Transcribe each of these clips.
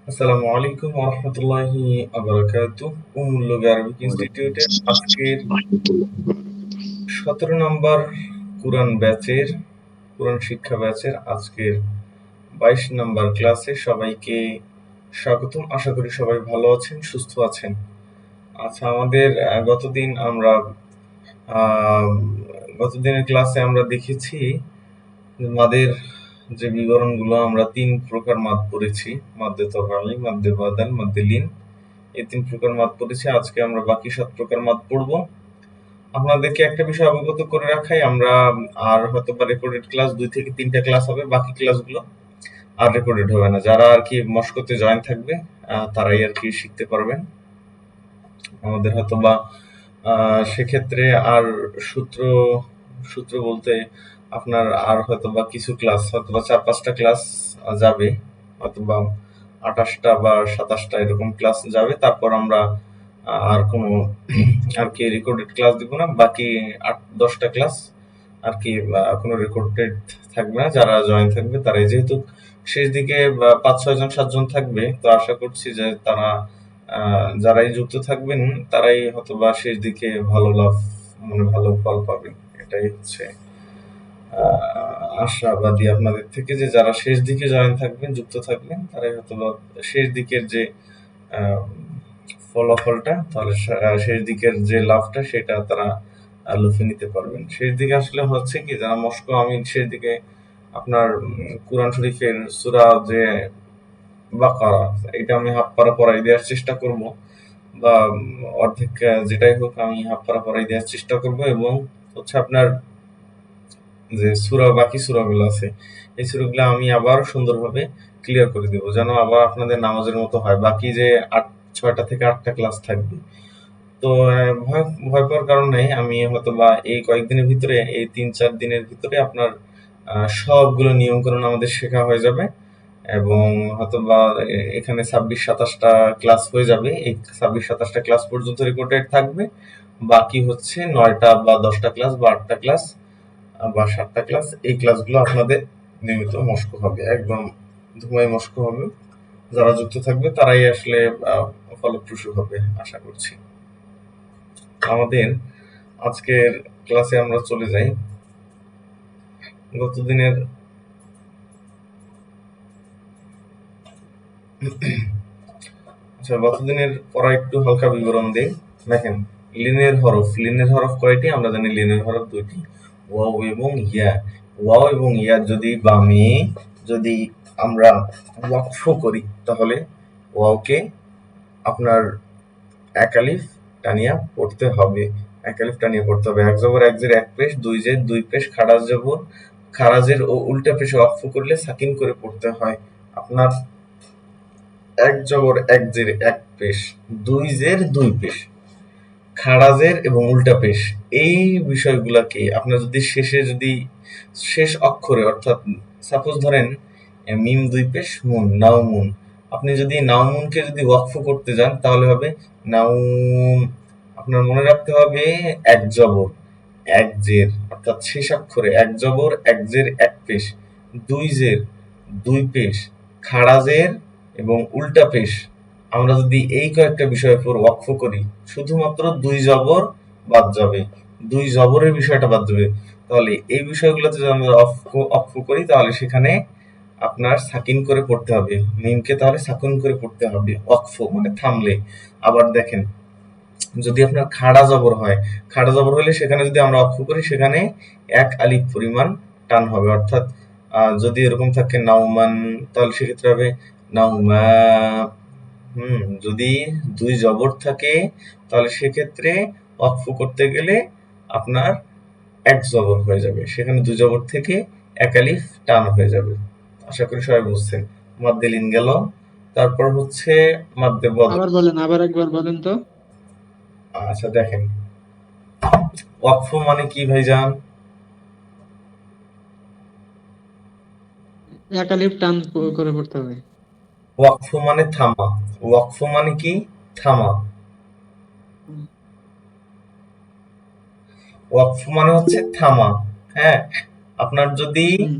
আসসালামু আলাইকুম ওয়া রাহমাতুল্লাহি ওয়া বারাকাতুহু। উমুল্লুগ আরবিক ইনস্টিটিউটের আজকের 17 নম্বর কোরআন শিক্ষা ব্যাচের আজকের 22 নম্বর ক্লাসে সবাইকে স্বাগতম। আশা করি সবাই ভালো আছেন, সুস্থ আছেন। আচ্ছা, আহ, গতদিনের ক্লাসে আমরা দেখেছি মাদের যে বিবরণগুলো আমরা 3 প্রকার মাদ পড়েছি, মাদ্দে তবাঈ, মাদ্দে বাদাল, মাদ্দে লিন। এই 3 প্রকার মাদ পড়েছি। আজকে আমরা বাকি 7 প্রকার মাদ পড়ব। আপনাদেরকে একটা বিষয় অবগত করে রাখাই, আমরা আর হয়তো বা রেকর্ডেড ক্লাস 2 থেকে 3টা ক্লাস হবে, বাকি ক্লাসগুলো আর রেকর্ডেড হবে না। যারা আর কি মশকতে জয়েন থাকবে তারাই আর কি শিখতে পারবেন। আমাদের হয়তো বা সেক্ষেত্রে আর সূত্র সূত্র বলতে আপনার আর হয়তো বা কিছু ক্লাস, হয়তো বা 4-5টা ক্লাস যাবে, হয়তো বা 28টা বা 27টা এরকম ক্লাস যাবে। তারপর আমরা আর কোনো আর কি রেকর্ডেড ক্লাস দিব না। বাকি 8-10টা ক্লাস আর কি কোনো রেকর্ডেড থাকবে না। যারা জয়েন থাকবে তারাই, যেহেতু শেষ দিকে 5-6-7 জন থাকবে, তো আশা করছি যে তারা যারাই যুক্ত থাকবেন তারাই হয়তোবা শেষ দিকে ভালো ফল পাবেন। এটাই হচ্ছে আশাবাদী আপনাদের থেকে, যে যারা শেষ দিকে জয়েন থাকবেন, যুক্ত থাকবেন, তারাই হয়তোবা শেষ দিকের যে আহ, ফলাফলটা, তাহলে শেষ দিকের যে লাভটা সেটা তারা লুফে নিতে পারবেন। শেষ দিকে আসলে হচ্ছে কি, যারা মস্কো, আমি শেষ দিকে আপনার কুরআন শরীফের সূরা যে বাকারা, এটা আমি হাফ পারা পড়াই দেওয়ার চেষ্টা করব, বা অর্ধেক যেটাই হোক আমি হাফ পারা পড়াই দেওয়ার চেষ্টা করব। এবং হচ্ছে আপনার যে বাকি সূরাগুলো আছে, এই সূরাগুলো আমি আবার সুন্দরভাবে ক্লিয়ার করে দেব, যেন আবার আপনাদের নামাজের মতো হয়। বাকি যে 6টা থেকে 8টা ক্লাস থাকবে, তো ভয় ভয় পাওয়ার কারণ নেই। আমি হয়তোবা এই কয়েকদিনের ভিতরে, এই 3-4 দিনের ভিতরে আপনার সবগুলো নিয়ম কানুন আমাদের শেখা হয়ে যাবে। এবং হয়তোবা এখানে 26-27টা ক্লাস হয়ে যাবে। এই 26-27টা ক্লাস পর্যন্ত রেকর্ডেড থাকবে। বাকি হচ্ছে 9টা বা 10টা ক্লাস বা 8টা ক্লাস বা 7টা ক্লাস, এই ক্লাসগুলো আপনাদের নিয়মিত মস্ক হবে, একদম ধুমাই মস্ক হবে। যারা যুক্ত থাকবে তারাই আসলে ফলপ্রসূ হবে আশা করছি। আমাদের আজকের ক্লাসে আমরা চলে যাই। গতদিনের গতদিনের পড়া একটু হালকা বিবরণ দেই। দেখেন, লিনের হরফ কয়টি? আমরা জানি লিনের হরফ 2টি, ওয়াও এবং ইয়া। ওয়াও এবং ইয়া যদি আমরা ওয়াকফ করি, তাহলে ওয়াওকে আপনার এক আলিফ টানিয়া পড়তে হবে। এক আলিফ টানিয়ে পড়তে হবে। এক জবর এক জের এক পেশ, দুই জের দুই পেশ, খারাজ জবর খারাজের ও উল্টা পেশে ওয়াকফ করলে সাকিন করে পড়তে হয়। আপনার এক জবর এক জের এক পেশ, দুই জের দুই পেশ, খারাজের এবং উল্টা পেশ, এই বিষয়গুলাকে আপনার যদি শেষ অক্ষরে, অর্থাৎ সাপোজ ধরেন মিম দুই পেশ মুন, নাউমুন, আপনি যদি নাউমুনকে যদি ওয়াকফ করতে যান তাহলে হবে নাউম। আপনার মনে রাখতে হবে এক জবর এক জের, অর্থাৎ শেষ অক্ষরে এক জবর এক জের এক পেশ, দুই জের দুই পেশ, খাড়াজের এবং উল্টা পেশ। আমরা যদি এই কয়েকটা বিষয়ের উপর ওয়াকফ করি, শুধুমাত্র দুই জবর বাদ যাবে, দুই জবরের বিষয়টা বাদ যাবে। তাহলে এই বিষয়গুলোতে যদি আমরা ওয়াকফ করি, তাহলে সেখানে আপনার সাকিন করে পড়তে হবে, মিমকে তাহলে সাকিন করে পড়তে হবে ওয়াকফ মানে থামলে। আবার দেখেন, যদি আপনার খাড়া জবর হয়, খাড়া জবর হলে সেখানে যদি আমরা অক্ষ করি, সেখানে এক আলিফ পরিমাণ টান হবে। অর্থাৎ যদি এরকম থাকে নাউমান, তাহলে সেক্ষেত্রে হবে নাউমা। যদি দুই জবর থাকে, তাহলে সেক্ষেত্রে অক্ফ করতে গেলে আপনার এক জবর হয়ে যাবে, সেখানে দুই জবর থেকে এক আলিফ টান হয়ে যাবে। আশা করি সবাই বুঝছেন। মাদ্দে লিন গেল, তারপর হচ্ছে মাদ্দে বদল। আবার বলেন, আবার একবার বলেন তো। আচ্ছা দেখেন, ওয়াকফ মানে কি ভাইজান? এক আলিফ টান করে পড়তে হবে। ওয়াকফ মানে থামা। ওয়াকফ মানে কি? থামা। হুম, ওয়াকফ মানে হচ্ছে থামা। হ্যাঁ, আপনার যদি হুম,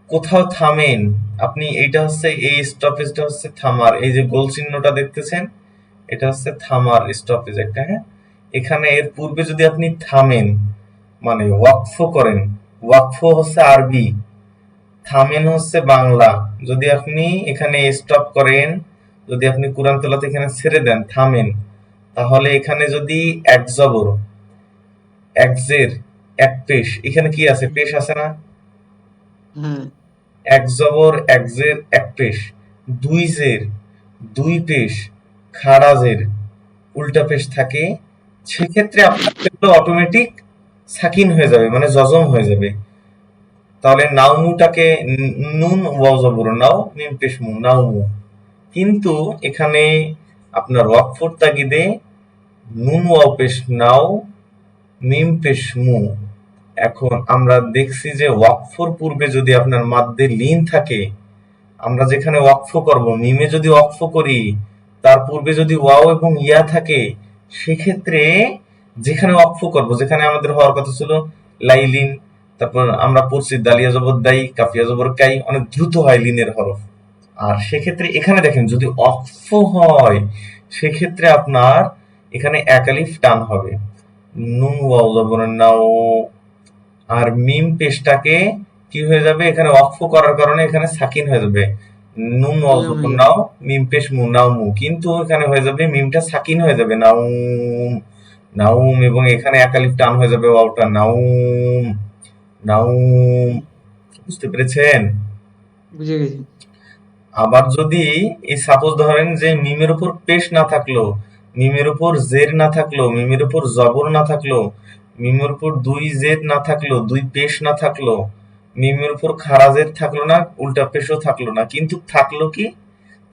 কোথাও থামেন, আপনি এইটা হচ্ছে এই স্টপেজটা হচ্ছে থামার, এই যে গোল চিহ্নটা দেখতেছেন এটা হচ্ছে থামার স্টপেজ একটা, হ্যাঁ। এখানে এর পূর্বে যদি আপনি থামেন মানে ওয়াকফ করেন, ওয়াকফ হচ্ছে আরবি, থামেন হচ্ছে বাংলা। যদি আপনি এখানে স্টপ করেন, যদি আপনি কোরআন তেলাওয়াত এখানে ছেড়ে দেন থামেন, তাহলে এখানে যদি এক জবর এক জের এক পেশ, এখানে কি আছে পেশ আছে না, হ্যাঁ এক জবর এক জের এক পেশ, দুই জের দুই পেশ খাড়া জের উল্টা পেশ থাকে, সেক্ষেত্রে আপনার সেগুলো অটোমেটিক সাকিন হয়ে যাবে মানে জজম হয়ে যাবে। তাহলে নাউমুটাকে নুন ওয়াও জবর নাও মিম পেশ মু নাউমু, কিন্তু এখানে আপনার ওয়াকফুর তাগিদে নুন ওয়াও পেশ নাও মিম পেশ মু। এখন আমরা দেখছি যে ওয়াকফুর পূর্বে যদি আপনার মাদ্দে লিন থাকে, আমরা যেখানে ওয়াকফ করব মিমে যদি ওয়াকফ করি তার পূর্বে যদি ওয়াও এবং ইয়া থাকে, সেক্ষেত্রে যেখানে ওয়াকফ করব, যেখানে আমাদের হওয়ার কথা ছিল লাইলিন, তারপর আমরা পড়ছি দালিয়া জবর দাই কাফিয়া জবর কাই, অনেক দ্রুত হয় লিনের হরফ। আর সেক্ষেত্রে এখানে দেখেন যদি অক্ফ হয় সেক্ষেত্রে আপনার এখানে এক আলিফ টান হবে, নুন ওয়াও জবর নাও, আর মিম পেশটাকে কি হয়ে যাবে এখানে ওয়াকফ করার কারণে এখানে সাকিন হয়ে যাবে, নুন ওয়াও হ্যাঁ জবর ভাইয়া। নাও মিম পেশ মু নাও মু, কিন্তু এখানে হয়ে যাবে মিমটা সাকিন হয়ে যাবে নাউম নাউম, এবং এখানে এক আলিফ টান হয়ে যাবে ওয়াওটা নাউম নাউম। হুম, বুঝতে পেরেছেন? বুঝে গেছি। আবার যদি এই সাপোজ ধরেন যে মিমের উপর পেশ না থাকলো, মিমের উপর জের না থাকলো, মিমের উপর জবর না থাকলো, মিমের উপর দুই জের না থাকলো, দুই পেশ না থাকলো, মিমের উপর খাড়া জের থাকলো না, উল্টা পেশও থাকলো না, কিন্তু থাকলো কি,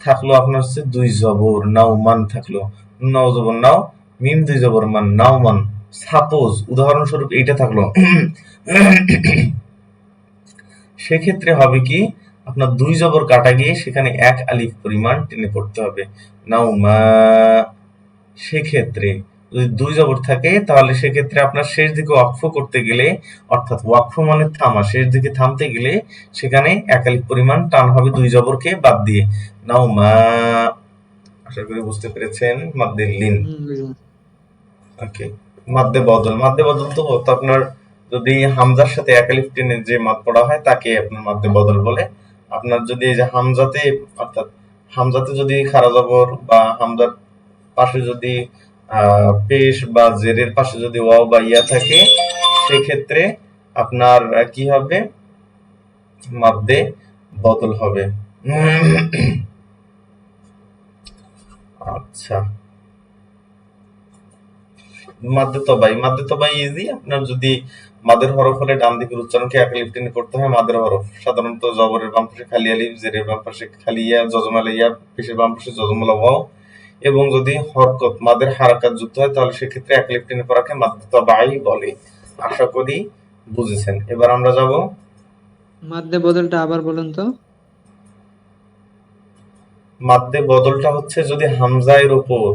থাকলো আপনার হচ্ছে দুই জবর নাও মান থাকলো, নাও জবর নাও মিম দুই জবর মান নাও মান। সাপোজ উদাহরণস্বরূপ এইটা থাকলো সেক্ষেত্রে হবে কি, আপনার দুই জবর কাটা গিয়ে সেখানে এক আলিফ পরিমাণ টেনে পড়তে হবে নাউমা। সেক্ষেত্রে যদি দুই জবর থাকে তাহলে সেক্ষেত্রে আপনার শেষ দিকে ওয়াকফ করতে গেলে, অর্থাৎ ওয়াকফ মানে থামা, শেষ দিকে থামতে গেলে সেখানে এক আলিফ পরিমাণ টান হবে দুই জবরকে বাদ দিয়ে নাউমা। আশা করি বুঝতে পেরেছেন মাদ্দে লিন। বুঝলাম। ওকে, মাদ্দে বদল তো হতো আপনার যদি হামজার সাথে এক আলিফ টেনে যে মাদ পড়া হয় তাকে আপনার মাদ্দে বদল বলে। আপনার যদি এই যে হামজাতে, অর্থাৎ হামজাতে যদি খাড়া জবর বা হামজার পাশে যদি পেশ বা জেরের পাশে যদি ওয়াও বা ইয়া থাকে, সেক্ষেত্রে আপনার কি হবে, মাদ্দে বদল হবে। আচ্ছা, মাদ্দে তবাই ইজি। আপনার যদি মাদের হরফ হলে ডান দিকের উচ্চারণকে এক আলিফ টেনে পড়তে হয় মাদের হরফ, সাধারণত জবরের বাম পাশে খালি আলিফ, জেরের বাম পাশে খালি ইয়া, জজমালা ইয়া, পেশের বাম পাশে জজমালা ওয়াও, এবং যদি হরকত মাদের হারাকাত যুক্ত হয় তাহলে সেক্ষেত্রে এক আলিফ টেনে পড়াকে মাদ্দে তবাই বলে। আশা করি বুঝেছেন। এবার আমরা যাব মাদ্দে বদলটা আবার বলুন তো। মাদ্দে বদলটা হচ্ছে যদি হামজায়ের উপর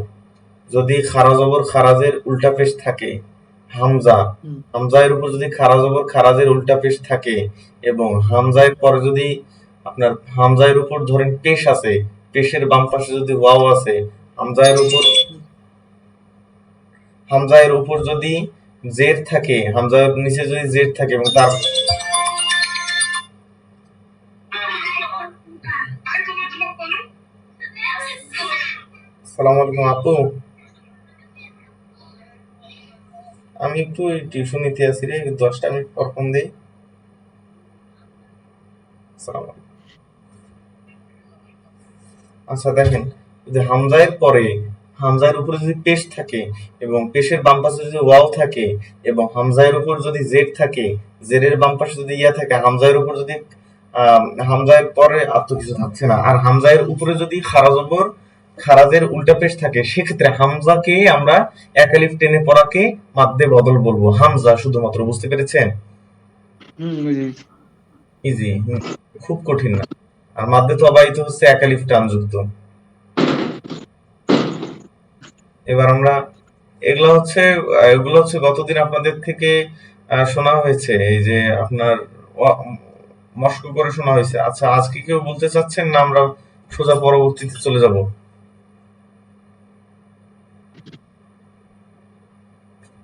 যদি খারা জবর খারাজের উল্টা পেশ থাকে, হামজা হুম, হামজায়ের উপর যদি খারা জবর খারাজের উল্টা পেশ থাকে, এবং হামজায়ের পরে যদি আপনার হামজায়ের উপর ধরেন পেশ আছে, পেশের বাম পাশে যদি ওয়াও আছে, হামজায়ের উপর হুম। হামজায়ের উপর যদি জের থাকে, হামজায়ের নিচে যদি জের থাকে এবং তার সালাম আলাইকুম আপু, আমি একটু টিউশন নিতে আসি রে, 10টা মিনিট পর ফোন দেই। সালাম আলাইকুম। আচ্ছা দেখেন, যদি হামজায়ের পরে হামজায়ের উপরে যদি পেশ থাকে এবং পেশের বাম পাশে যদি ওয়াও থাকে, এবং হামজায়ের উপর যদি জেড থাকে, জেরের বাম পাশে যদি ইয়া থাকে, হামজায়ের উপর যদি হামজায়ের পরে আর তো কিছু থাকছে না, আর হামজায়ের উপরে যদি খারা জবর খারাজের উল্টা পেশ থাকে, সেক্ষেত্রে হামজাকে আমরা এক আলিফ টেনে পড়াকে মাদ্দে বদল বলবো, হামজা শুধুমাত্র। বুঝতে পেরেছেন? বুঝে গেছি। ইজি, খুব কঠিন না। আর মাদ্দে তবাইতে হচ্ছে এক আলিফ টান যুক্ত। এবার আমরা এগুলো হচ্ছে গতদিন আপনাদের থেকে শোনা হয়েছে, এই যে আপনার মস্ক করে শোনা হয়েছে। আচ্ছা, আজকে কেউ বলতে চাচ্ছেন না আমরা সোজা পরবর্তীতে চলে যাব?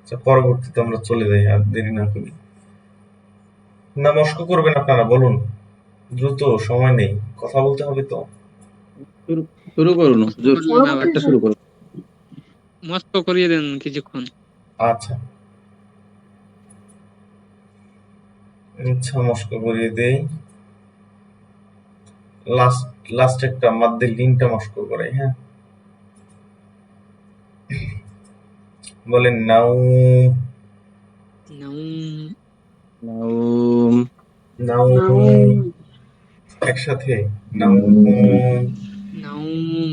আচ্ছা, পরবর্তীতে আমরা চলে যাই, আর দেরি না করি। না মস্ক করবেন আপনারা, বলুন দ্রুত, সময় নেই, কথা বলতে হবে তো। শুরু শুরু করুন হুজুর, বললেন আবার একটা শুরু করুন। মস্ত করিয়ে দেন কিছুক্ষণ। আচ্ছা, মস্ক করিয়ে দেই। লাস্ট লাস্ট একটা মাদ্দের লিনটা মস্ক করে, হ্যাঁ। বলেন নাও। নাউম নাউম, নাও একসাথে। নাও। নাউম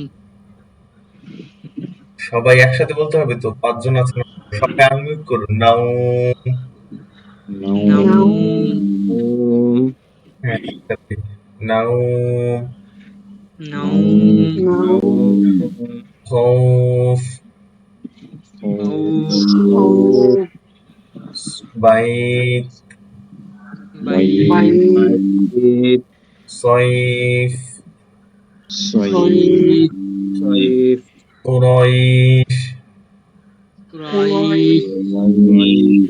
সবাই একসাথে বলতে হবে তো, 5 জন আছে না? সবাই আনমিউট করুন। নাও। নাউম, নাউম হ্যাঁ, একসাথে। নাও। নাউম নাউম, খৌফ। খাউফ বাইত। বাইত বাইত, সয়ফ। সয়ীফ, সয়ীফ, কুরাইশ। কুরাইশ লাইল,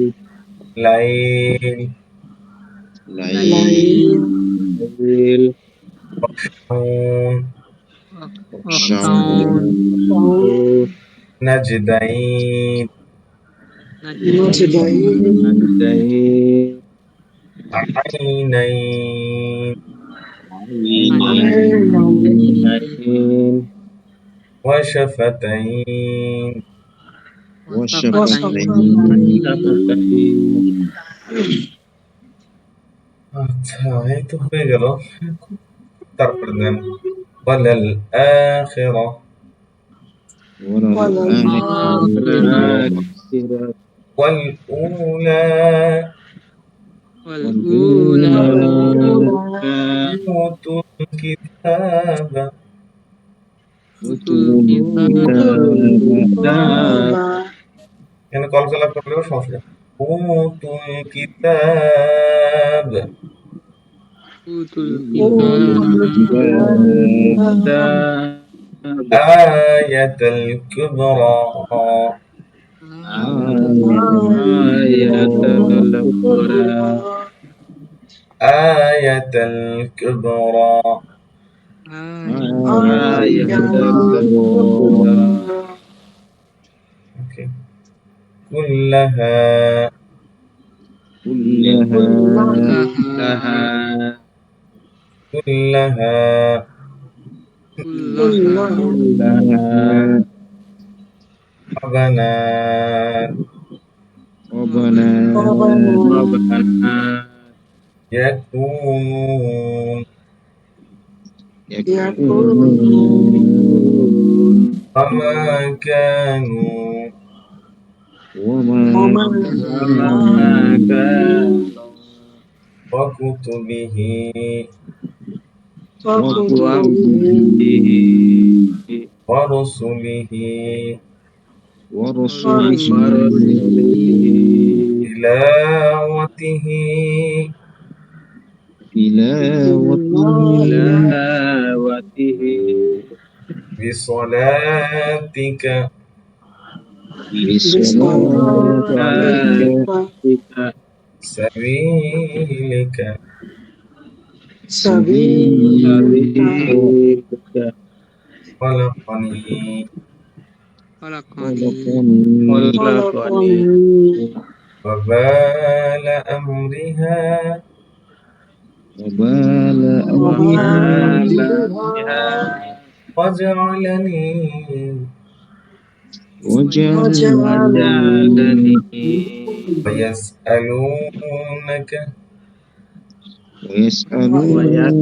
লাইল। লাইল, লাইল, শাউন। অখাউন শাউন, নাজদাইন। নাজদাইন নাজদাইন, আইনাইন। আইনাইন, ওয়াশাফাতাইন। ওয়াশাফাতাইন। আচ্ছা, এই তো হয়ে গেল। তারপরে দেন ওয়ালাল আখিরা। والآخرة ওয়াল উলা। والأولى والأولى أوتوا الكتاب. أوتوا أوتوا الكتاب الكتاب এখানে কলকলা করলেও সমস্যা নেই। أوتوا الكتاب أوتوا أوتوا الكتاب الكتاب آية الكبرى. آية الكبرى آية الكبرى. آية الكبرى أوكي. كلها. كلها كلها. كلها كلها وبنات. وبنات يكونون. يكونون وما كانوا. وما كانوا وكتبه. وكتبه ورسله. ورسله تلاوته. تلاوته بصلاتك. بصلاتك سبيلك. سبيلك خلقني. خلقني خلقني وبال أمرها. وبال أمرها وجعلني. وجعلني ويسألونك. ويسألونك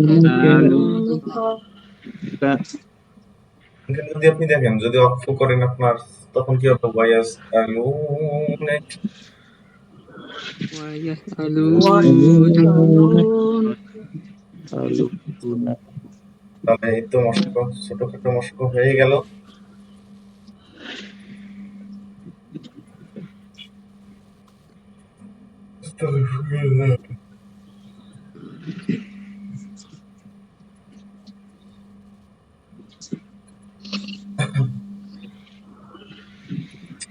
এখানে যদি আপনি দেখেন, যদি অক্ষ করেন আপনার, তখন কি হবে? ويسألونك। ويسألونك তাহলে এই তো মস্ক, ছোটখাটো মস্ক হয়ে গেল।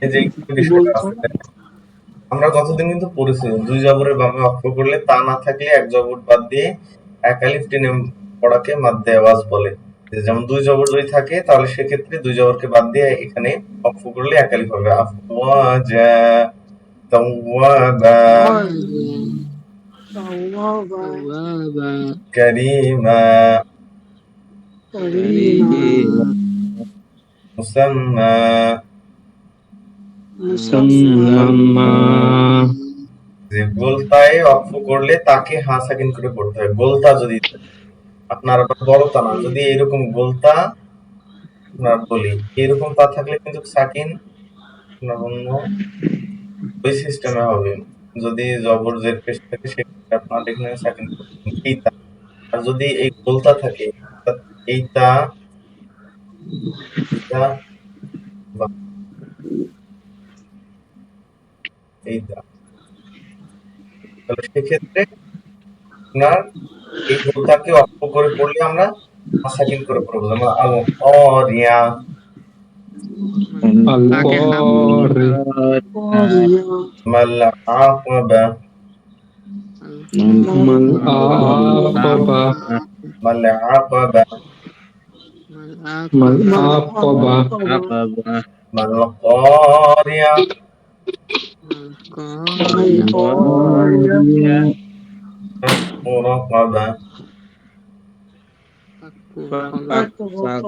এই যে এই বিষয়টা আছে, আমরা গতদিন কিন্তু পড়েছি দুই জবরের বামে অক্ষ করলে তা না থাকলে এক জবর বাদ দিয়ে এক আলিফ টেনে পড়াকে মাদ্দে আওয়াজ বলে। যেমন দুই জবর যদি থাকে তাহলে সেক্ষেত্রে দুই জবরকে বাদ দিয়ে এখানে অক্ষ করলে এক আলিফ হবে। আফওয়াজা, তাওয়াবা, توابا কারীমা, كريما মুসাম্মা। সুম্মা যে গোলতায় অক্ষ করলে তাকে হা সাকিন করে পড়তে হয়। গোলতা যদি আপনার আবার বড়তা না, যদি এরকম গোলতা আপনার বলি এরকম তা থাকলে কিন্তু সাকিন আপনার অন্য ওই সিস্টেমে হবে। যদি জবর জের পেশ থাকে সেক্ষেত্রে আপনার এখানে সাকিন করবেন এই তা। আর যদি এই গোলতা থাকে অর্থাৎ এই তা এই তা বা এই তা, তাহলে সেক্ষেত্রে আপনার এই গোলতাকে অক্ষ করে পড়লে আমরা হা সাকিন করে পড়বো। যেমন আল অরিয়া, আল করি قاريا মাল আকাবা, মাল আকাবা মাল আকাবা, মাল العقبة আকাবা মাল কারিয়া, القارية قارية মুরাকাবা, فك رقبة فك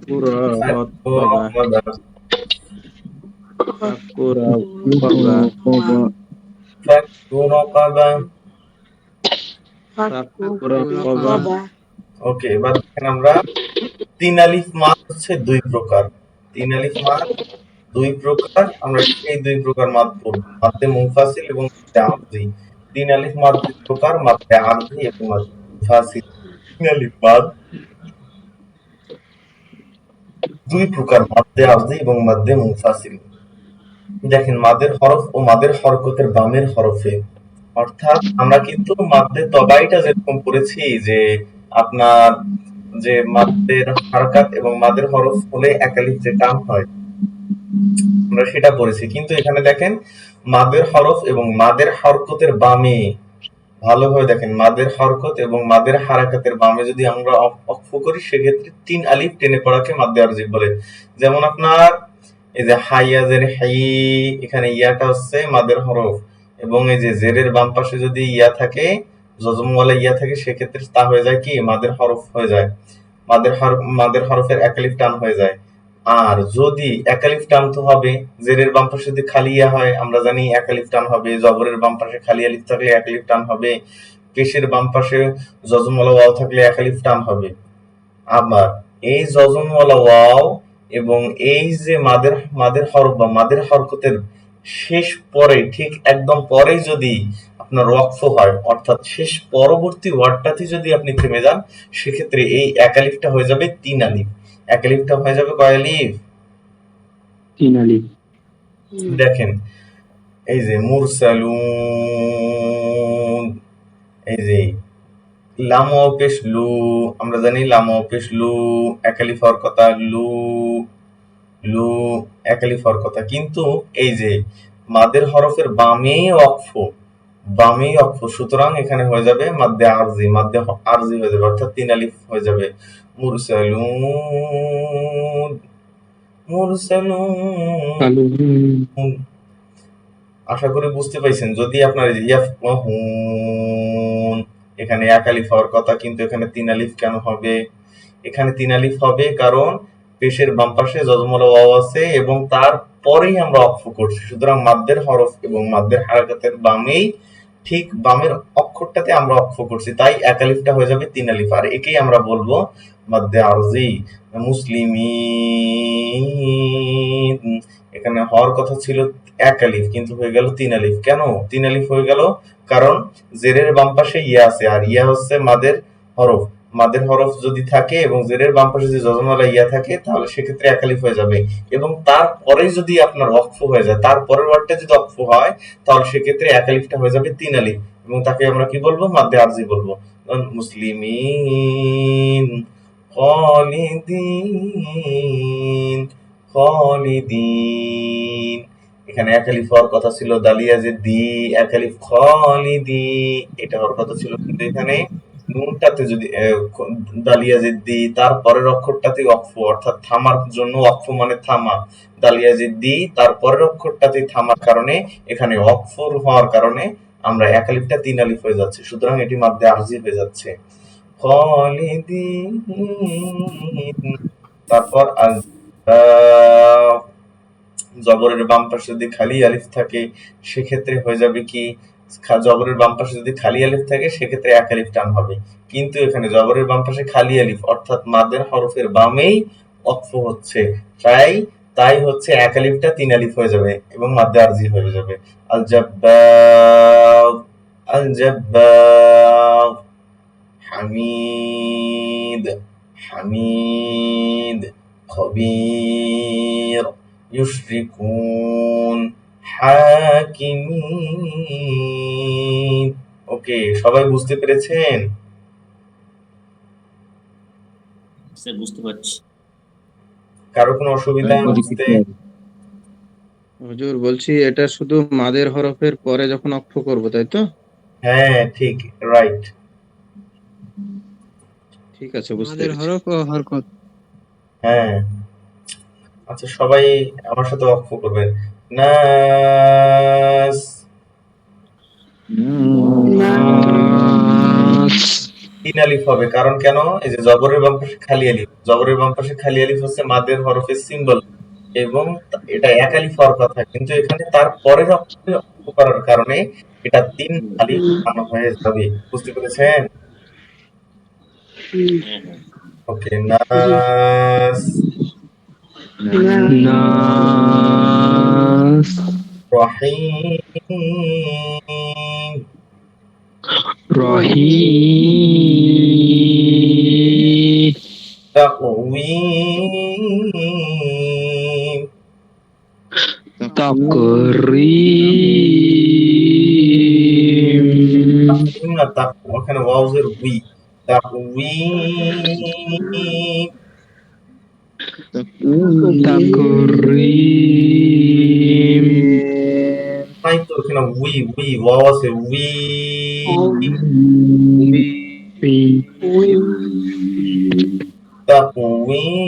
মুরাকাবা, رقبة ফাকু রাকাবা। فك رقبة ওকে, এবার দেখেন আমরা তিন আলিফ মাদ হচ্ছে দুই প্রকার। তিন আলিফ মাদ দুই প্রকার, আমরা সেই দুই প্রকার মাদ পড়ব, মাদ্দে মুনফাসিল এবং মাদ্দে আরজি। তিন আলিফ মাদ দুই প্রকার, মাদ্দে আরজি এবং মাদ্দে মুনফাসিল। তিন আলিফ মাদ দুই প্রকার, মাদ্দে আরজি এবং মাদ্দে মুনফাসিল। দেখেন মাদের হরফ ও মাদের হরকতের বামের হরফে, অর্থাৎ আমরা কিন্তু মাদ্দে তবাইটা যেরকম পড়েছি যে আপনার যে মাদের হারকাত এবং মাদের হরফ হলে একালিফ যে টান হয় আমরা সেটা পড়েছি, কিন্তু এখানে দেখেন মাদের হরফ এবং মাদের হরকতের বামে, ভালোভাবে দেখেন মাদের হরকত এবং মাদের হারাকাতের বামে যদি আমরা অক্ষ করি সেক্ষেত্রে তিন আলিফ টেনে পড়াকে মাদ্দে আরজি বলে। যেমন আপনার এই যে হাইয়া জের হাই, এখানে ইয়াটা হচ্ছে মাদের হরফ এবং এই যে জেরের বাম পাশে যদি ইয়া থাকে জজমওয়ালা ইয়া থাকে সেক্ষেত্রে তা হয়ে যায় কি মাদের হরফ হয়ে যায়, মাদের হরফের একালিফ টান হয়ে যায়। আর যদি একালিফ টান তো হবে, জেরের বাম পাশে যদি খালি ইয়া হয় আমরা জানি একালিফ টান হবে, জবরের বাম পাশে খালি আলিফ থাকলে একালিফ টান হবে, পেশের বাম পাশে জজমওয়ালা ওয়াও থাকলে একালিফ টান হবে। আবার এই জজমওয়ালা ওয়াও এবং এই যে মাদের হরফ বা মাদের হরকতের শেষ পরে ঠিক একদম পরেই যদি আপনার ওয়াকফ হয়, অর্থাৎ শেষ পরবর্তী ওয়ার্ডটাতে যদি আপনি থেমে যান সেক্ষেত্রে এই এক আলিফটা হয়ে যাবে তিন আলিফ। এক আলিফটা হয়ে যাবে কয় আলিফ? তিন আলিফ। দেখেন এই যে মুরসালুন, এই যে লাম ও পেশ লু, আমরা জানি লাম ও পেশ লু একালিফ হওয়ার কথা, লু লু একালিফ হওয়ার কথা, কিন্তু এই যে মাদের হরফের বামেই অক্ষ, বামেই অক্ষ, সুতরাং এখানে হয়ে যাবে মাদ্দে আরজি, মাদ্দে আরজি হয়ে যাবে, অর্থাৎ তিন আলিফ হয়ে যাবে। মুরসালুন মুরসালুন। আশা করি বুঝতে পাইছেন। যদি আপনার ইয়াফকাহুন এখানে এক আলিফ হওয়ার কথা, কিন্তু এখানে তিন আলিফ কেন হবে? এখানে তিন আলিফ হবে কারণ পেশের বাম পাশে জজমওয়ালা ওয়াও আছে এবং তারপরেই আমরা অক্ষ করছি, সুতরাং মাদ্দের হরফ এবং মাদ্দের হারাকাতের বামেই ঠিক বামের অক্ষরটাতে আমরা অক্ষ করছি, তাই এক আলিফটা হয়ে যাবে তিন আলিফ, আর একেই আমরা বলবো মাদ্দে আরজি। মুসলিমিন এখানে হওয়ার কথা ছিল এক আলিফ কিন্তু হয়ে গেল তিন আলিফ। কেন তিন আলিফ হয়ে গেল? কারণ জেরের বাম পাশে ইয়া আছে আর ইয়া হচ্ছে মাদের হরফ, মাদের হরফ যদি থাকে এবং জেরের বাম পাশে যদি জজমওয়ালা ইয়া থাকে তাহলে সেক্ষেত্রে এক আলিফ হয়ে যাবে, এবং তারপরে যদি আপনার ওয়াকফ হয়ে যায়, তারপরের ওয়ার্ডটা যদি ওয়াকফ হয় তাহলে সেক্ষেত্রে এক আলিফটা হয়ে যাবে তিন আলিফ এবং তাকে আমরা কি বলবো? মাদ্দে আরজি বলবো। মুসলিমিন খালিদিন খালিদিন এখানে এক আলিফ হওয়ার কথা ছিল দালিয়াজেদ্দি, এক আলিফ খালিদি, এটা হওয়ার কথা ছিল, কিন্তু এখানে নুনটাতে যদি দালিয়াজেদ্দি তার পরের অক্ষরটাতে ওয়াকফ, অর্থাৎ থামার জন্য ওয়াকফ মানে থামা, দালিয়াজেদ্দি তার পরের অক্ষরটাতে থামার কারণে এখানে ওয়াকফ হওয়ার কারণে আমরা এক আলিফটা তিন আলিফ হয়ে যাচ্ছে, সুতরাং এটি মাদ্দে আরজি হয়ে যাচ্ছে। খালিদিন, তারপর জবরের বাম পাশে যদি খালি আলিফ থাকে সেক্ষেত্রে হয়ে যাবে কি, জবরের বাম পাশে যদি খালি আলিফ থাকে সেক্ষেত্রে এক আলিফ টান হবে, কিন্তু এখানে জবরের বাম পাশে খালি আলিফ অর্থাৎ মাদের হরফের বামেই ওয়াকফ হচ্ছে, তাই হচ্ছে এক আলিফটা তিন আলিফ হয়ে যাবে এবং মাদ্দে আরজি হয়ে যাবে। আল জাব্বার, আল জাব্বার, হামিদ, হামিদ, খবীর, ইউশরিকুন, হাকিমিন। ওকে, সবাই বুঝতে পেরেছেন? স্যার বুঝতে পারছি। কারো কোনো অসুবিধা বুঝতে? হুজুর বলছি এটা শুধু মাদের হরফের পরে যখন অক্ষ করব তাই তো? হ্যাঁ ঠিক, রাইট। ঠিক আছে, বুঝতে মাদের পেরেছি। হরফ ও হরকত। হ্যাঁ, আচ্ছা সবাই আমার সাথে ওয়াকফ করবেন। নাস, নাস, তিন আলিফ হবে, কারণ কেন? এই যে জবরের বাম পাশে খালি আলিফ, জবরের বাম পাশে খালি আলিফ হচ্ছে মাদের হরফের সিম্বল এবং এটা এক আলিফ হওয়ার কথা, কিন্তু এখানে তার পরের অক্ষরে অক্ষ করার কারণে এটা তিন আলিফ বানানো হয়ে যাবে। বুঝতে পেরেছেন? হ্যাঁ হ্যাঁ ওকে, নাস, নাস, রহিম, রহিম, তাকওয়িম, তাকরীম, না ওখানে ওয়াউজের উই, তাকওয়িম, তাকরীম, নাই তো ওখানে উই, ওয়াও আছে, উই, তাকওয়িম,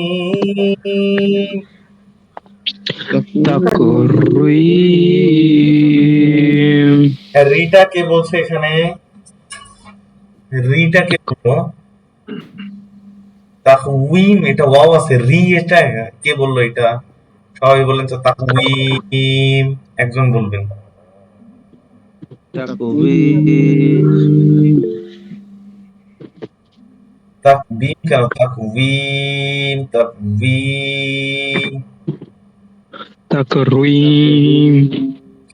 তাকরীম, রিটা কে বলছে এখানে? রিটা কে বললো? তাকওয়িম, এটা ওয়াও আছে, রি এটা কে বললো এটা? সবাই বলেন তো তাকওয়িম, একজন বলবেন। তাকবীর, তাকবীর কেন? তাকওয়িম, তাকবীর। তাকরীম,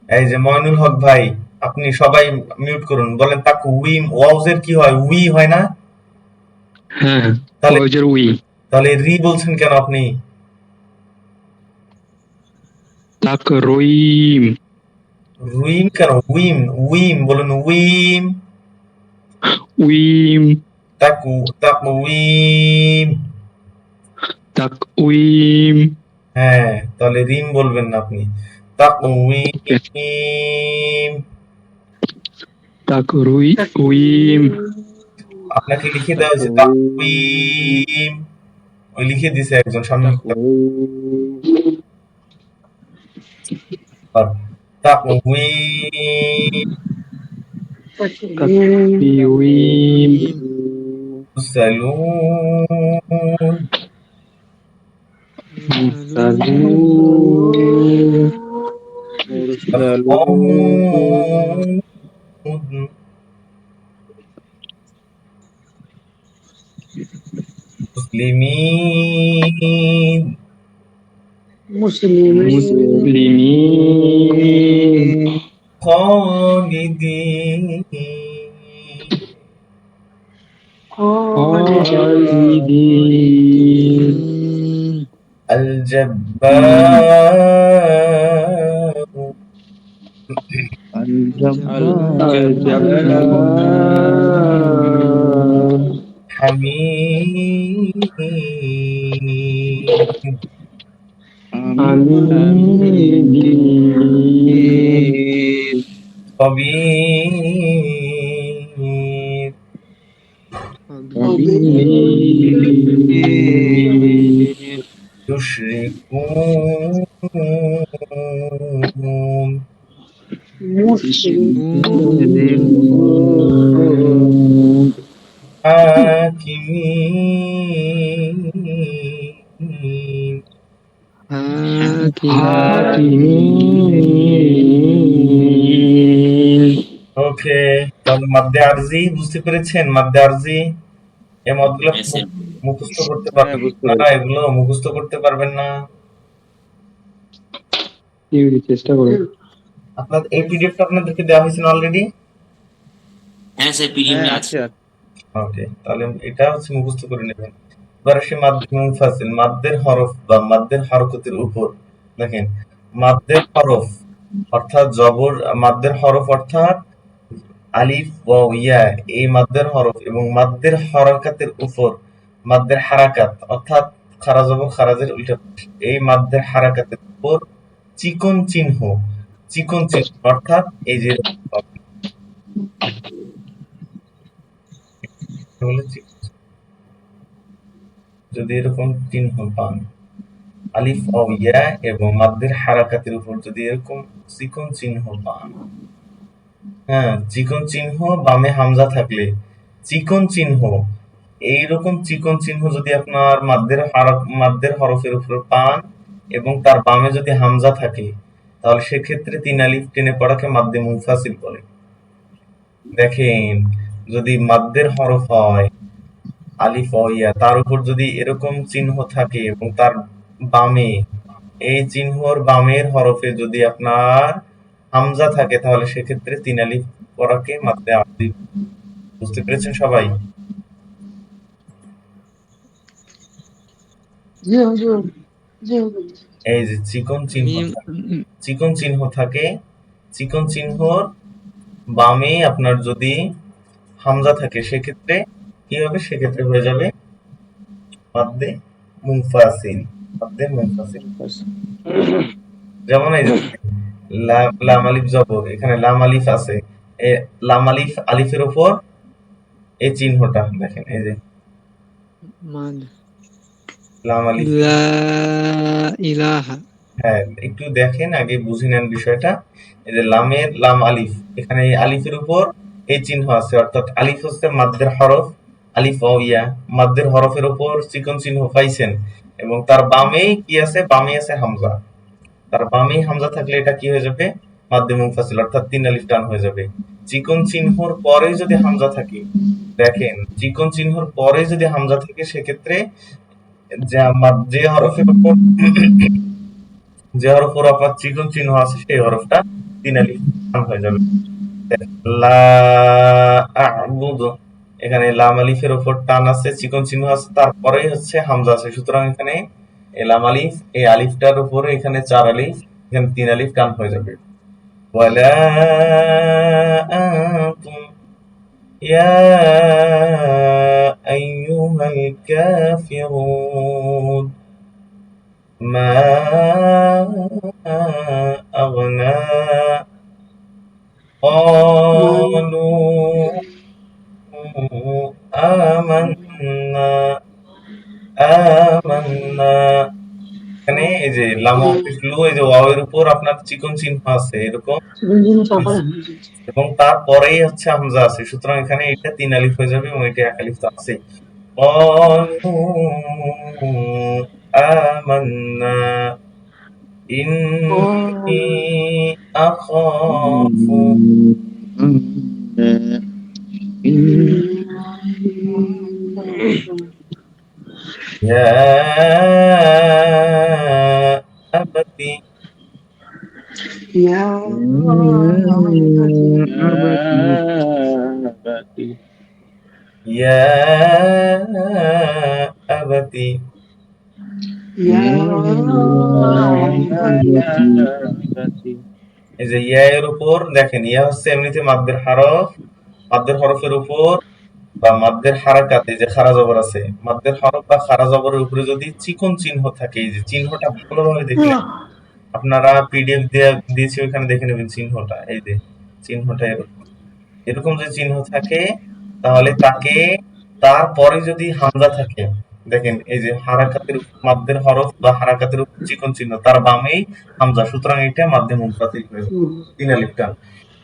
এই যে ময়নুল হক ভাই, আপনি সবাই মিউট করুন, বলেন তাকওয়িম, ওয়াউজের কি হয়? উই হয় না? হ্যাঁ, তাহলে ওয়াজের উই, তাহলে রি বলছেন কেন আপনি? তাকরীম, রুইম কেন? উইম, উইম বলেন, উইম, উইম, তাকওয়িম। তাকউইম, হ্যাঁ, তাহলে রিম বলবেন না আপনি, তাকওয়িম। তাকরুইম, আপনাকে লিখে দেওয়া হয়েছে তাকওয়িম, ওই লিখে দিছে একজন সামনে। তাকওয়িম, তাকবীউইম, সালুন, মুরসালুন, মুরসালুন, মুসলিমিন, মুসলিমিন, খালিদিন, খালিদিন, আল জব্বার, আল-জাব্বার, হামিদ, হামিদিন, خبير يشركون حاكمين ওকে, তাহলে মাদ্দে আরজি বুঝতে পেরেছেন? মাদ্দে আরজি এই মতগুলো Yes, sir. মুখস্থ করতে পারবেন বুঝতে না, এগুলো মুখস্থ করতে পারবেন না। চেষ্টা করো। আপনার এই পিডিএফটা আপনাদেরকে দেওয়া হয়েছে অলরেডি। হ্যাঁ স্যার, পিডিএফ আছে। ওকে, তাহলে এটা হচ্ছে মুখস্থ করে নেবেন। এবার আসি মাদ্দে মুনফাসিল, মাদ্দের হরফ বা মাদ্দের হরকতের উপর। দেখেন, মাদ্দের হরফ অর্থাৎ জবর, মাদ্দের হরফ অর্থাৎ আলিফ ওয়াও ইয়া, এই মাদ্দের হরফ এবং মাদ্দের হরকাতের উপর মাদ্দের হারাকাত অর্থাৎ খারা জবর খারাজের উল্টা, এই মাদ্দের হারাকাতের উপর চিকন চিহ্ন, চিকন চিহ্ন অর্থাৎ এই যে যদি এরকম চিহ্ন পান আলিফ ওয়াও ইয়া এবং মাদ্দের হারাকাতের উপর যদি এরকম চিকন চিহ্ন পান, হ্যাঁ, চিকন চিহ্ন বামে হামজা থাকলে চিকন চিহ্ন, এইরকম চিকন চিহ্ন যদি আপনার মাদ্দের হরফের উপর পান এবং তার বামে যদি হামজা থাকে, তাহলে সেক্ষেত্রে 3 আলিফ টেনে পড়াকে মাদ্দে মুনফাসিল বলে। দেখেন, যদি মাদ্দের হরফ হয় আলিফ ও ইয়া, তার উপর যদি এরকম চিহ্ন থাকে এবং তার বামে এই চিহ্নর বামের হরফে যদি আপনার হামজা থাকে, তাহলে সেক্ষেত্রে 3 আলিফ পড়াকে মাদ্দে আরজি। বুঝতে পেরেছেন সবাই? এই যে চিকন চিহ্ন চিকন চিহ্ন থাকে, চিকন চিহ্নর বামে আপনার যদি হামজা থাকে, সেক্ষেত্রে কি হবে? সেক্ষেত্রে হয়ে যাবে মাদ্দে মুনফাসিল, মাদ্দে মুনফাসিল। যেমন এই যে লাম আলিফ জবর, এখানে লাম আলিফ আছে, এই লাম আলিফ আলিফের উপর এই চিহ্নটা দেখেন, এই যে লাম আলিফ। হ্যাঁ, একটু দেখেন, আগে বুঝে নেন বিষয়টা। এই যে লামের লাম আলিফ, এখানে এই আলিফের উপর এই চিহ্ন আছে, অর্থাৎ আলিফ হচ্ছে মাদ্দের হরফ, আলিফ ওয়াও ইয়া, মাদ্দের হরফের উপর চিকন চিহ্ন পাইছেন এবং তার বামেই কি আছে? বামে আছে হামজা। তার বামেই হামজা থাকলে এটা কি হয়ে যাবে? মাদ্দে মুনফাসিল, অর্থাৎ 3 আলিফ টান হয়ে যাবে। চিকন চিহ্নর পরে যদি হামজা থাকে, দেখেন, চিকন চিহ্নর পরে যদি হামজা থাকে, সেক্ষেত্রে যে হরফের উপর যে হরফের আপনার চিকন চিহ্ন আছে, সেই হরফটা 3 আলিফ টান হয়ে যাবে। লা আ'বুদু, এখানে লাম আলিফের উপর টান আছে, চিকন চিহ্ন আছে, তারপরেই হচ্ছে হামজা আছে, সুতরাং এখানে এই লাম আলিফ, এই আলিফটার উপরে এখানে 4 আলিফ, এখানে 3 আলিফ টান হয়ে যাবে। ওয়ালা আনতুম ইয়া আইয়ুহাল কাফিরুন মা আগনা قالوا آمنا। এখানে এই যে লাম অফিসলু, এই যে ওয়াও এর উপর আপনার চিকন চিহ্ন আছে এরকম, এবং তারপরেই হচ্ছে হামজা আছে, সুতরাং এখানে এটা 3 আলিফ হয়ে যাবে এবং এটা 1 আলিফ তো আছে। قالوا آمنا إني أخاف يا أبت يا أبت এই যে ইয়া এর উপর দেখেন, ইয়া হচ্ছে এমনিতে মাদ্দের হরফ, মাদ্দের হরফের উপর বা মাদ্দের হারাকাত, এই যে খারা জবর আছে, মাদ্দের হরফ বা খারা জবরের উপরে যদি চিকন চিহ্ন থাকে, এই যে চিহ্নটা ভালোভাবে দেখলে, আপনারা পিডিএফ দিয়েছি ওখানে দেখে নেবেন চিহ্নটা, এই যে চিহ্নটা এরকম এরকম যদি চিহ্ন থাকে তাহলে তাকে তারপরে যদি হামজা থাকে, দেখেন এই যে হারাকাতের উপর মাদ্দের হরফ বা হারাকাতের উপর চিকন চিহ্ন তার বামেই হামজা, সুতরাং এটা মাদ্দে মুনফাসিল হয়ে যাবে। তিন আলিফ টান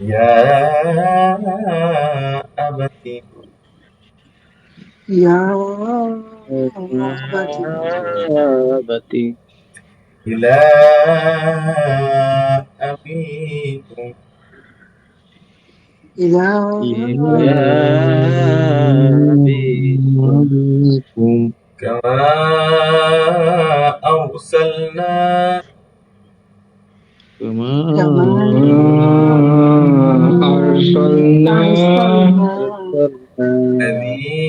ইয়া আবাতি ইয়া বাতি ইলা আবিকুম ইলা বিকুম কামা আরসালনা কামা কামা আরসালনা الذي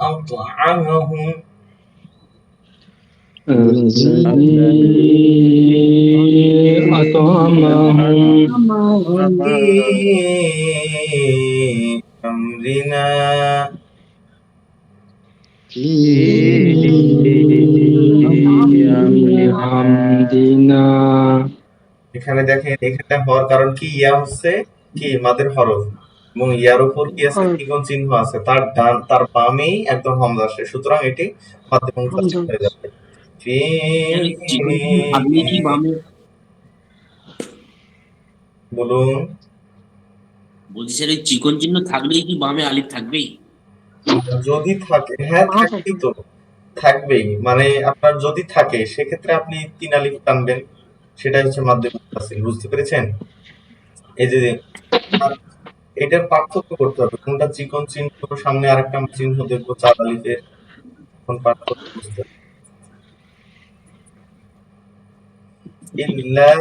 أطعمهم الذي أطعمهم في أمرنا হামদিনা। এখানে দেখেন এখানে হওয়ার কারণ কি, ইয়া হচ্ছে কি মাদের হরফ এবং ইয়ার উপর কি আছে চিকন চিহ্ন আছে, তার ডান তার বামেই একদম হামজা আসে, সুতরাং এটি মাধ্যম মুনফাসিল হয়ে যাবে। ফি চিকন চিহ্ন থাকলেই কি বামে, বলুন বলছি স্যার ওই চিকন চিহ্ন থাকলেই কি বামে আলিফ থাকবেই? যদি থাকে, হ্যাঁ থাকবেই তো, থাকবেই মানে আপনার যদি থাকে সেক্ষেত্রে আপনি তিন আলিফ টানবেন, সেটাই হচ্ছে মাধ্যম মুনফাসিল। বুঝতে পেরেছেন? এই যে আর এটার পার্থক্য করতে হবে, কোনটা চিকন চিহ্ন সামনে আরেকটা চিহ্ন দেখবো চার আলিফের, কোন পার্থক্য বুঝতে হবে। ইল্লা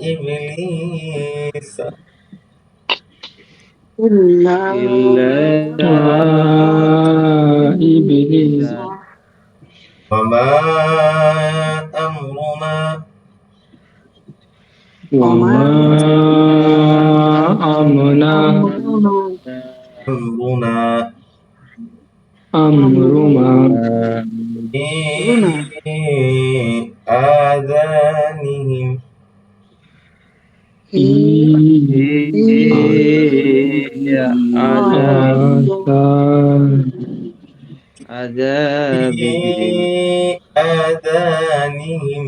ইবলিস ইল্লা ইবলিস ওয়ামা আমরুনা ওয়ামা আমনা আমরুনা আমরুমা في آذانهم في في آذانهم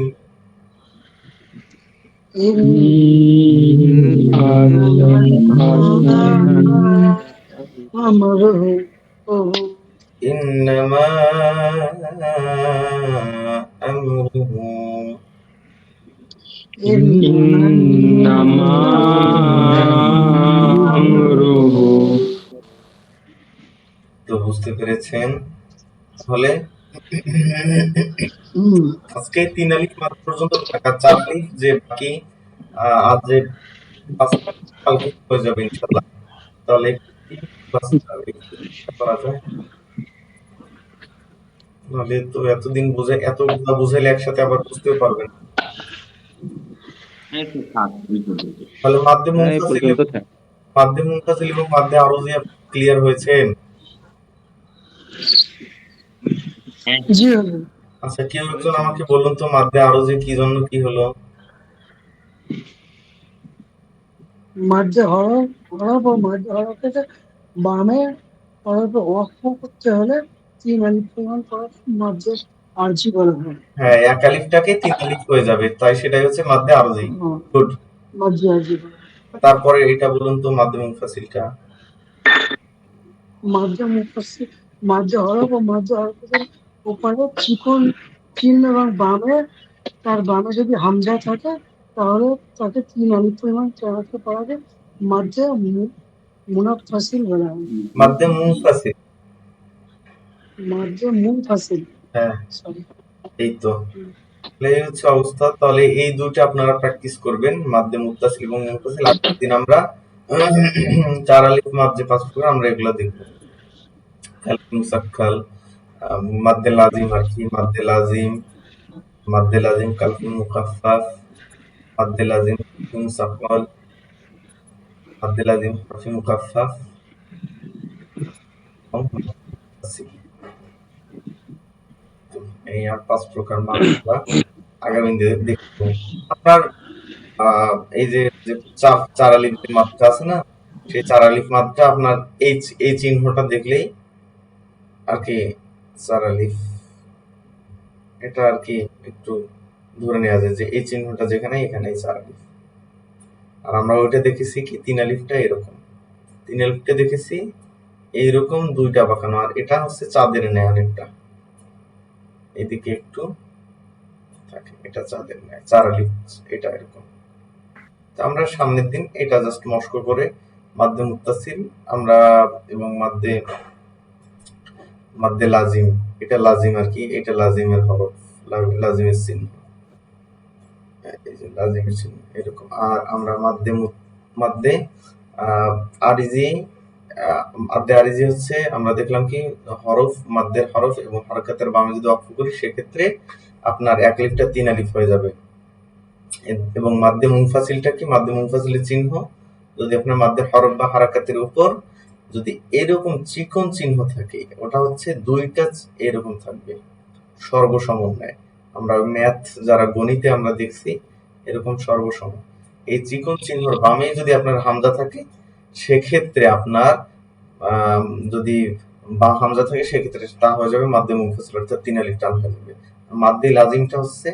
إنما أمره إنما أمره তো বুঝতে পেরেছেন? তাহলে আজকে তিন আলিফ মাত্র পর্যন্ত থাকা, চার আলিফ যে বাকি আজ যে পাঁচ কালকে হয়ে যাবে ইনশাআল্লাহ। তাহলে কি ক্লাস করা যায়? নাহলে তো এতদিন বুঝে এতগুলা বুঝাইলে একসাথে আবার বুঝতেও পারবেন। হ্যাঁ একটু থাক ওই পর্যন্ত। তাহলে মাধ্যম এই পর্যন্ত থাক। মুনফাসিল এবং মাধ্যে আরজি ক্লিয়ার হয়েছেন? হ্যাঁ জি আচ্ছা কেউ একজন আমাকে বলুন তো মাধ্যে আরজি কি জন্য কি হলো? মাঝে হরফ ও মাঝে হরফে বামে হরফে ওয়াকফ করতে হলে তিন আলিফ পরিমাণ হরফ মাঝে আরজি বলা হয়। হ্যাঁ এক আলিফটাকে তিন আলিফ হয়ে যাবে, তাই সেটাই হচ্ছে মাধ্যে আরজি। গুড। মাঝে আরজি বলা হয়। তারপরে এটা বলুন তো মাধ্যম মুনফাসিলটা। মাঝে মুফাসসির মাঝে হরফ ও মাঝে হরফের উপরে চিকন চিহ্ন এবং বামে তার বামে যদি হামজা থাকে তাহলে তাকে তিন আলিফ পরিমাণ চড়াতে পারা যায়। মাঝে মুনাফাসিল বলা হয়। মাধ্যম মুনফাসিল, মাঝে মুনফাসিল, হ্যাঁ সরি। এই তো। তাহলে এই হচ্ছে অবস্থা। তাহলে এই দুইটা আপনারা প্র্যাকটিস করবেন, মাধ্যম মুত্তাসিল এবং মুনফাসিল। আজকের দিন আমরা চার আলিফ মাদ যে পাঁচ প্রকার আমরা এগুলো দেখবো। কালব মুসাক্কাল, মাদ্দে লাজিম আর কি, মাদ্দে লাজিম কালবুল মুকাফফাফ, মাদ্দে লাজিম মুসাক্কাল, মাদ্দে লাজিম হারফি মুকাফফাফ এবং মুত্তাসিল। তো এই আর পাঁচ প্রকার মাদ আমরা আগামী দিনে দেখব। আপনার এই যে যে চার আলিফ যে মাত্রা আছে না, সেই চার আলিফ মাত্রা আপনার এই চিহ্নটা দেখলেই আর কি চার আলিফ, এটা আর কি একটু ধরে নেওয়া যায় যে এই চিহ্নটা যেখানে এখানেই চার আলিফ। আর আমরা ওইটা দেখেছি কি তিন আলিফটা এরকম, তিন আলিফটা দেখেছি এইরকম দুইটা বাঁকানো, আর এটা হচ্ছে চাঁদের ন্যায় অনেকটা, এদিকে একটু থাকে, এটা চাঁদের ন্যায় চার আলিফ, এটা এরকম। তো আমরা সামনের দিন এটা জাস্ট মস্ক করে মাদ্দে মুত্তাসিল আমরা এবং মাদ্দে লাজিম, এটা লাজিম আর কি, এটা লাজিমের হরফ, লাজিমের চিহ্ন, এই যে লাজিমের চিহ্ন এরকম। আর আমরা মাদ্দে আরিজি, মাদ্দে আরিজি হচ্ছে আমরা দেখলাম কি হরফ, মাদ্দের হরফ এবং হারকাতের বামে যদি অক্ষ করি সেক্ষেত্রে আপনার এক আলিফটা তিন আলিফ হয়ে যাবে। এবং মাদ্দে মুনফাসিলটা কি, মাদ্দে মুনফাসিলের চিহ্ন যদি আপনার মাদ্দের হরফ বা হারাকাতের উপর যদি এরকম চিকন চিহ্ন থাকে, ওটা হচ্ছে দুইটা এরকম থাকবে সর্বসমন্বয়। আমরা ম্যাথ যারা গণিতে আমরা দেখছি এরকম সর্বসম, এই চিকন চিহ্নর বামে যদি আপনার হামজা থাকে সেক্ষেত্রে আপনার যদি বা হামজা থাকে সেক্ষেত্রে তা হয়ে যাবে মাদ্দে মুনফাসিল, অর্থাৎ তিন আলিফ টান হয়ে যাবে। মাদ্দে লাজিমটা হচ্ছে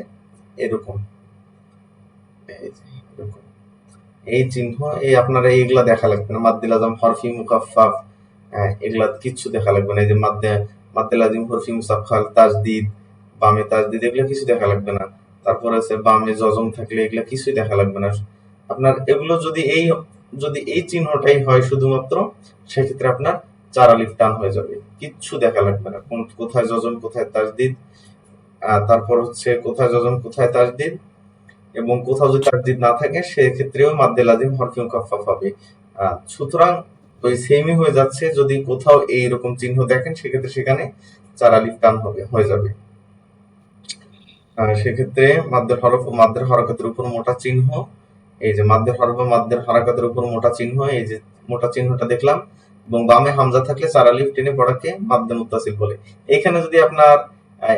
এরকম, এরকম এই চিহ্ন, এই আপনারা এইগুলা দেখা লাগবে না, মাদ্দে লাজিম হরফি মুকাফফাফ, এগুলা কিচ্ছু দেখা লাগবে না। এই যে মাদ্দে লাজিম হরফি মুসাফফাল তাজদিদ, বামে তাজদিদ, এগুলা কিছু দেখা লাগবে না। তারপর আছে বামে জজম থাকলে এগুলা কিছুই দেখা লাগবে না আপনার। এগুলো যদি এই চিহ্নটাই হয় শুধুমাত্র, সেক্ষেত্রে আপনার চার আলিফ টান হয়ে যাবে, কিচ্ছু দেখা লাগবে না কোথায় জজম কোথায় তাজদিদ, তারপর হচ্ছে কোথায় জজম কোথায় তাজদিদ, এবং কোথাও যদি তাজদিদ না থাকে সেক্ষেত্রেও মাদ্দে লাজিম হরফি মুকাফফাফ হবে। সুতরাং ওই সেমই হয়ে যাচ্ছে, যদি কোথাও এইরকম চিহ্ন দেখেন সেক্ষেত্রে সেখানে চার আলিফ টান হয়ে যাবে। সেক্ষেত্রে মাদ্দের হরফ ও মাদ্দের হরকতের উপর মোটা চিহ্ন, এই যে মাদ্দের হরফ ও মাদ্দের হরকতের উপর মোটা চিহ্ন, এই যে মোটা চিহ্নটা দেখলাম, এবং বামে হামজা থাকলে চার আলিফ টেনে পড়াকে মাদ্দে মুত্তাসিল বলে। এখানে যদি আপনার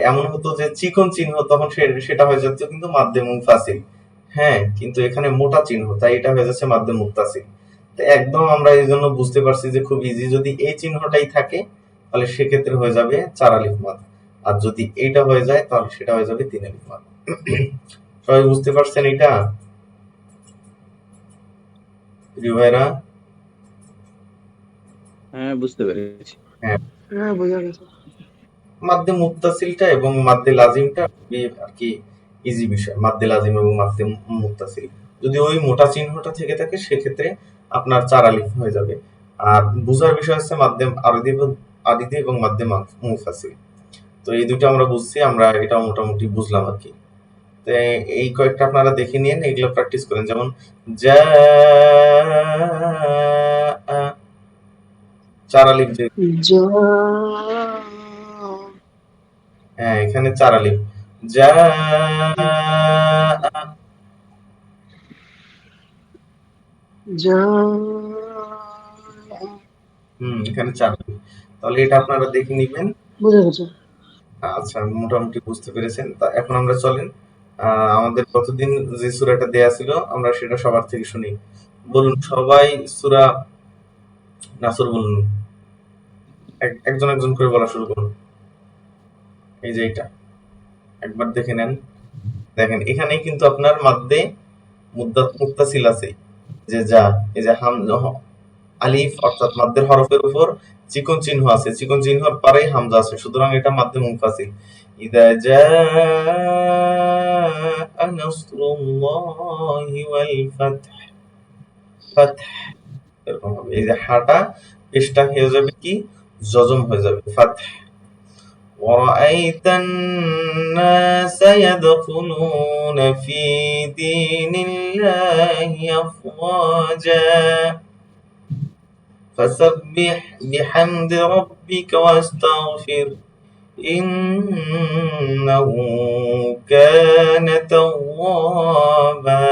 এমন হতো যে চিকন চিহ্ন, তখন সেটা হয়ে যেত কিন্তু মাদ্দে মুনফাসিল, হ্যাঁ, কিন্তু এখানে মোটা চিহ্ন তাই এটা হয়ে যাচ্ছে মাদ্দে মুত্তাসিল। তো একদম আমরা এই জন্য বুঝতে পারছি যে খুব ইজি, যদি এই চিহ্নটাই থাকে তাহলে সেক্ষেত্রে হয়ে যাবে চার আলিফ মাদ, আর যদি এইটা হয়ে যায় তাহলে সেটা হয়ে যাবে তিন আলিফ মাদ। সবাই বুঝতে পারছেন এটা প্রিয় ভাইরা? হ্যাঁ, বুঝতে পেরেছি। হ্যাঁ, হ্যাঁ বোঝা গেছে। মাদ্দে মুত্তাসিলটা এবং মাদ্দে লাজিমটা খুবই আর কি ইজি বিষয়। মাদ্দে লাজিম এবং মাদ্দে মুত্তাসিল যদি ওই মোটা চিহ্নটা থেকে থাকে সেক্ষেত্রে আপনার চার আলিফ হয়ে যাবে। আর বুঝার বিষয় হচ্ছে মাদ্দে আরিদি এবং মাদ্দে মুনফাসিল। তো এই দুটো আমরা বুঝছি, আমরা এটা মোটামুটি বুঝলাম আর কি। তো এই কয়েকটা আপনারা দেখে নিন, এগুলো প্র্যাকটিস করেন। যেমন যা, চার আলিফ যে, যা, হ্যাঁ এখানে চার আলিফ, যা, যা, এখানে চার আলিফ। তাহলে এটা আপনারা দেখে নিবেন। বোঝা গেছে। আচ্ছা, মোটামুটি বুঝতে পেরেছেন। তা এখন আমরা চলেন আমাদের গতদিন যে সূরাটা দেয়া ছিল আমরা সেটা সবার থেকে শুনি। বলুন সবাই সূরা নাসর বলুন, একজন একজন করে বলা শুরু করুন। এই যে এটা একবার দেখে নেন, দেখেন এখানেই কিন্তু আপনার মাদ্দে মুত্তাসিল আছে, যে যা, এই যে আলিফ অর্থাৎ মাদ্দের হরফের উপর চিকন চিহ্ন আছে, চিকন চিহ্নর পরেই হামজা আছে, সুতরাং এটা মাদ্দে মুনফাসিল। ইদা জাআ নাসরুল্লাহি ওয়াল ফাতহ, ফাতহ এরকম হবে। এই যে হাটা পেশটা হয়ে যাবে কি জজম হয়ে যাবে, ফাতহ। وَرَأَيْتَ النَّاسَ يَدْخُلُونَ فِي دِينِ اللَّهِ أَفْوَاجًا فَسَبِّحْ بِحَمْدِ رَبِّكَ وَاسْتَغْفِرْهُ إِنَّهُ كَانَ تَوَّابًا।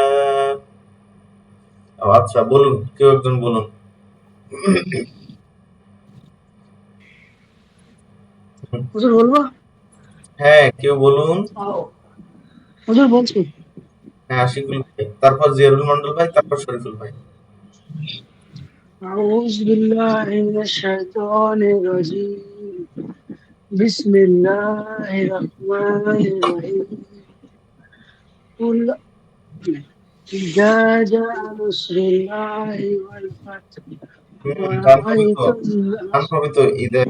আচ্ছা বলুন, কেউ একজন বলুন। হুজুর বলবো? হ্যাঁ কেউ বলুন। হুজুর বলছি। হ্যাঁ, আশিকুল ভাই, তারপর জিয়ারুল মন্ডল ভাই, তারপর শরীফুল ভাই। أعوذ بالله من الشيطان الرجيم بسم الله الرحمن الرحيم قل إذا جاء نصر الله والفتح গান হবে ورأيت তো, গান الناس হবে তো, ইদা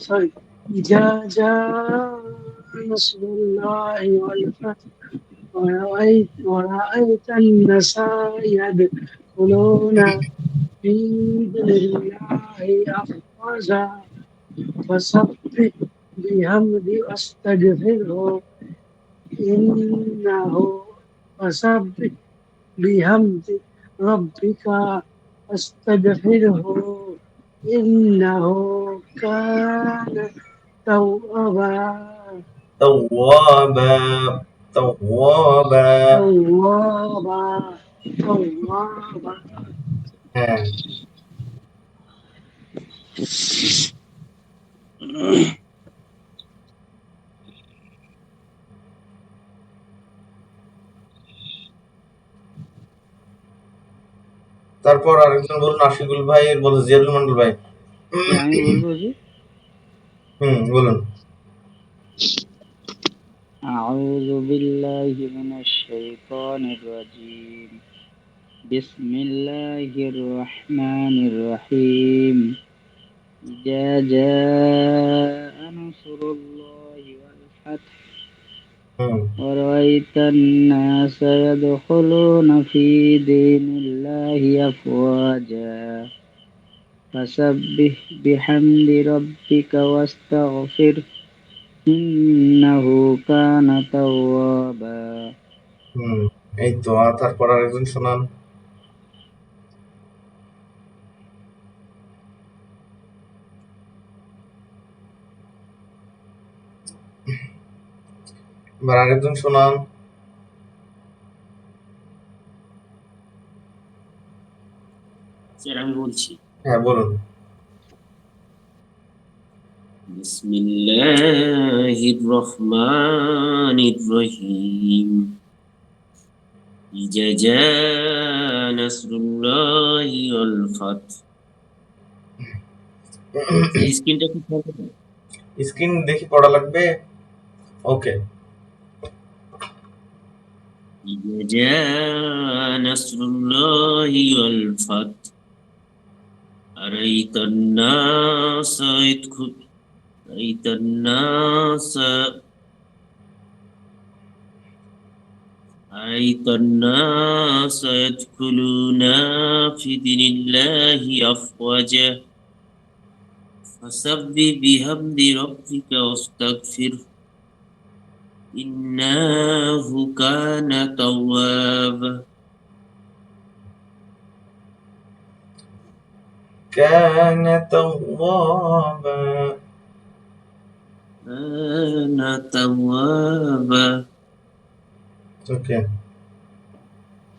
sorry إذا جاء نصر الله والفتح ورأيت الناس يدخلون في دين الله أفواجا فسبح بحمد واستغفره إنه فسبح بحمد ربك واستغفره إنه كان توابا توابا توابا توابا توابا হ্যাঁ। তারপর আরেকজন বলুন, আশিকুল ভাই, বলো জিয়ারুল মন্ডল ভাই। আমি বলবো যে বলুন। أعوذ بالله من الشيطان الرجيم بسم الله الرحمن الرحيم إذا جاء نصر الله والفتح হুম ورأيت الناس يدخلون في دين الله أفواجا فسبح بحمد ربك واستغفره إنه كان توابا এই তো, আর তারপর আরেকজন শোনান। এবার আরেকজন শোনান। স্যার আমি বলছি, হ্যাঁ বলুন। বিসমিল্লাহির রহমানির রহিম ইজা জা নাসরুল্লাহি ওয়াল ফাতহ। এই স্ক্রিনটা কি থাকবে? স্ক্রিন দেখি পড়া লাগবে। ওকে। ইজা জা নাসরুল্লাহি ওয়াল ফাতহ আরাইতান নাসা ইয়াদখুল আরাইতান নাসা أرأيت الناس يدخلون في دين الله أفواجا فسبح بحمد ربك واستغفره إنه كان توابا كان توابا كان توابا ওকে।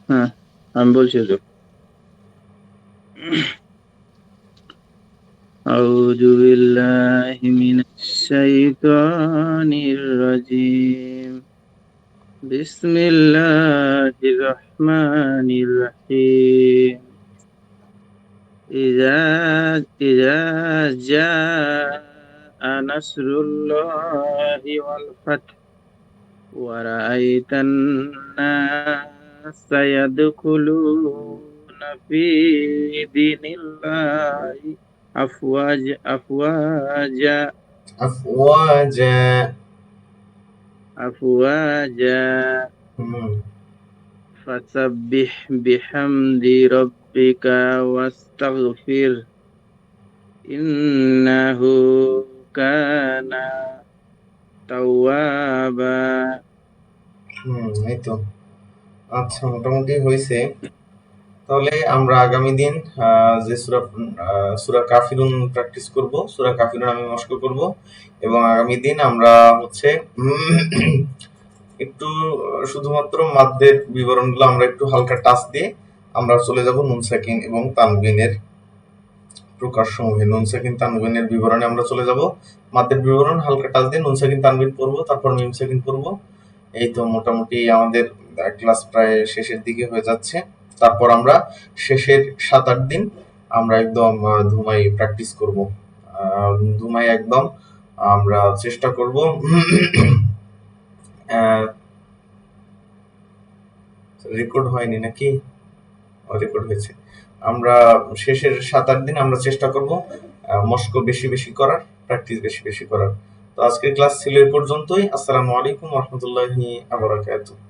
হ্যাঁ আমি বলছি তো। أعوذ بالله من الشيطان الرجيم بسم الله الرحمن الرحيم إذا جاء نصر الله والفتح ورأيت الناس يدخلون في دين الله أفواجا أفواجا فسبح بحمد ربك واستغفر إنه كان توابا এই তো, আচ্ছা মোটামুটি হয়েছে। তাহলে আমরা আগামী দিন যে সূরা কাফিরুন প্র্যাকটিস করব, সূরা কাফিরুন আমি মস্ক করব, এবং আগামী দিন আমরা হচ্ছে একটু শুধুমাত্র মাদ্দের বিবরণগুলো আমরা একটু হালকা টাচ দিয়ে আমরা চলে যাব নুন সাকিন এবং তানবিনের প্রকারসমূহে নুন সাকিন তানবিনের বিবরণে আমরা চলে যাব। মাদের বিবরণ হালকা টাচ দিয়ে নুন সাকিন তানবিন পড়বো, তারপর মিম সাকিন পড়বো। এই তো মোটামুটি আমাদের ক্লাস প্রায় শেষের দিকে হয়ে যাচ্ছে। তারপর আমরা শেষের 7-8 দিন আমরা একদম ধুমাই প্র্যাকটিস করব। ধুমাই একদম আমরা চেষ্টা করব রেকর্ড হয়নি নাকি? রেকর্ড হয়েছে। আমরা শেষের 7-8 দিন আমরা চেষ্টা করব মস্ক বেশি বেশি করার, প্র্যাকটিস বেশি বেশি করার। তো আজকের ক্লাস ছিল এই পর্যন্তই। আসসালামু আলাইকুম ওয়া রাহমাতুল্লাহি ওয়া বারাকাতুহু।